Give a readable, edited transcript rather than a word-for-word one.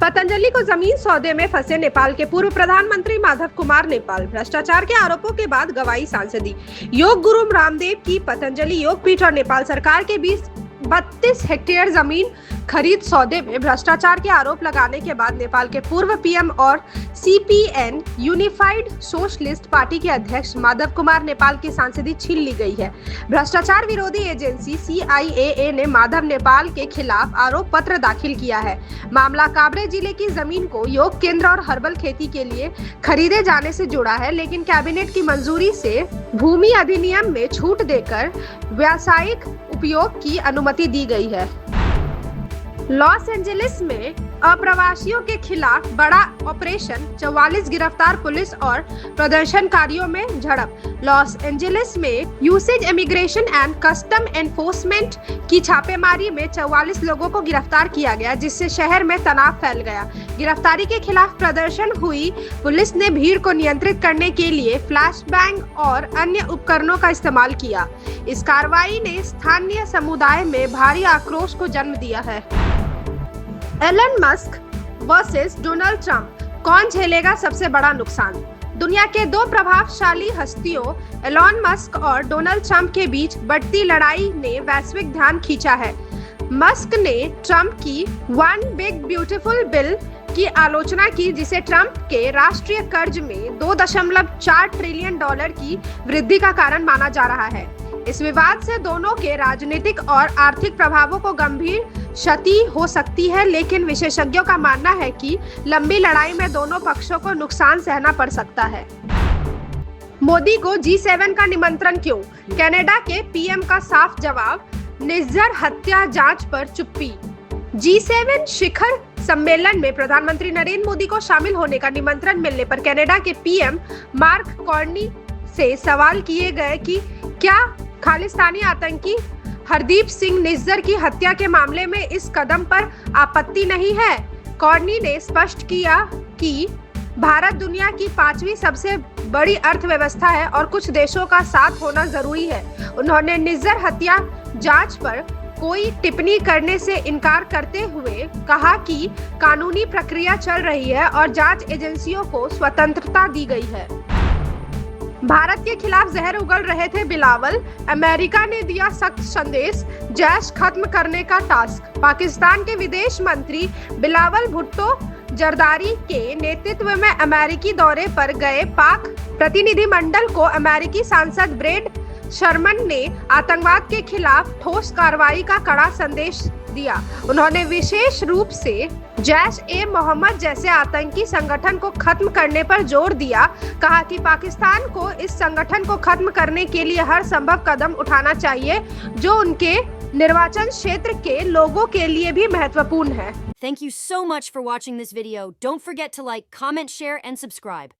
पतंजलि को जमीन सौदे में फंसे नेपाल के पूर्व प्रधानमंत्री माधव कुमार नेपाल भ्रष्टाचार के आरोपों के बाद गवाही सांसदी। योग गुरु रामदेव की पतंजलि योग पीठ और नेपाल सरकार के बीच 32 हेक्टेयर जमीन खरीद सौदे में भ्रष्टाचार के आरोप लगाने के बाद नेपाल के पूर्व पीएम और सीपीएन यूनिफाइड सोशलिस्ट पार्टी के अध्यक्ष माधव कुमार नेपाल की सांसदी छीन ली गई है। भ्रष्टाचार विरोधी एजेंसी सीआईए ने माधव नेपाल के खिलाफ आरोप पत्र दाखिल किया है। मामला काभ्रे जिले की जमीन को योग केंद्र और हर्बल खेती के लिए खरीदे जाने से जुड़ा है, लेकिन कैबिनेट की मंजूरी से भूमि अधिनियम में छूट देकर व्यावसायिक उपयोग की अनुमति दी गई है। लॉस एंजलिस में अप्रवासियों के खिलाफ बड़ा ऑपरेशन, 44 गिरफ्तार पुलिस और प्रदर्शनकारियों में झड़प। लॉस एंजलिस में usage immigration and custom enforcement की छापेमारी में 44 लोगों को गिरफ्तार किया गया, जिससे शहर में तनाव फैल गया। गिरफ्तारी के खिलाफ प्रदर्शन हुई। पुलिस ने भीड़ को नियंत्रित करने के लिए फ्लैश बैंग और अन्य उपकरणों का इस्तेमाल किया। इस कार्रवाई ने स्थानीय समुदाय में भारी आक्रोश को जन्म दिया है। Elon Musk versus Donald Trump, कौन झेलेगा सबसे बड़ा नुकसान? दुनिया के दो प्रभावशाली हस्तियों एलन मस्क और डोनाल्ड ट्रंप के बीच बढ़ती लड़ाई ने वैश्विक ध्यान खींचा है। मस्क ने ट्रंप की वन बिग ब्यूटीफुल बिल की आलोचना की, जिसे ट्रंप के राष्ट्रीय कर्ज में 2.4 ट्रिलियन डॉलर की वृद्धि का कारण माना जा रहा है। इस विवाद से दोनों के राजनीतिक और आर्थिक प्रभावों को गंभीर क्षति हो सकती है, लेकिन विशेषज्ञों का मानना है कि लंबी लड़ाई में दोनों पक्षों को नुकसान सहना पड़ सकता है। मोदी को G7 का निमंत्रण क्यों? कनाडा के पीएम का साफ जवाब, निज्जर हत्या जांच पर चुप्पी। G7 शिखर सम्मेलन में प्रधानमंत्री नरेंद्र मोदी को शामिल होने का निमंत्रण मिलने पर कनाडा के पीएम मार्क कार्नी से सवाल किए गए कि क्या खालिस्तानी आतंकी हरदीप सिंह निज्जर की हत्या के मामले में इस कदम पर आपत्ति नहीं है। कार्नी ने स्पष्ट किया कि भारत दुनिया की 5वीं सबसे बड़ी अर्थव्यवस्था है और कुछ देशों का साथ होना जरूरी है। उन्होंने निज्जर हत्या जांच पर कोई टिप्पणी करने से इनकार करते हुए कहा कि कानूनी प्रक्रिया चल रही है और जांच एजेंसियों को स्वतंत्रता दी गई है। भारत के खिलाफ जहर उगल रहे थे बिलावल, अमेरिका ने दिया सख्त संदेश, जैश खत्म करने का टास्क। पाकिस्तान के विदेश मंत्री बिलावल भुट्टो जरदारी के नेतृत्व में अमेरिकी दौरे पर गए पाक प्रतिनिधिमंडल को अमेरिकी सांसद ब्रेड शर्मन ने आतंकवाद के खिलाफ ठोस कार्रवाई का कड़ा संदेश दिया। उन्होंने विशेष रूप से जैश-ए-मोहम्मद जैसे आतंकी संगठन को खत्म करने पर जोर दिया। कहा कि पाकिस्तान को इस संगठन को खत्म करने के लिए हर संभव कदम उठाना चाहिए, जो उनके निर्वाचन क्षेत्र के लोगों के लिए भी महत्वपूर्ण है। Thank you so much for watching this video. Don't forget to like, comment, share, and subscribe.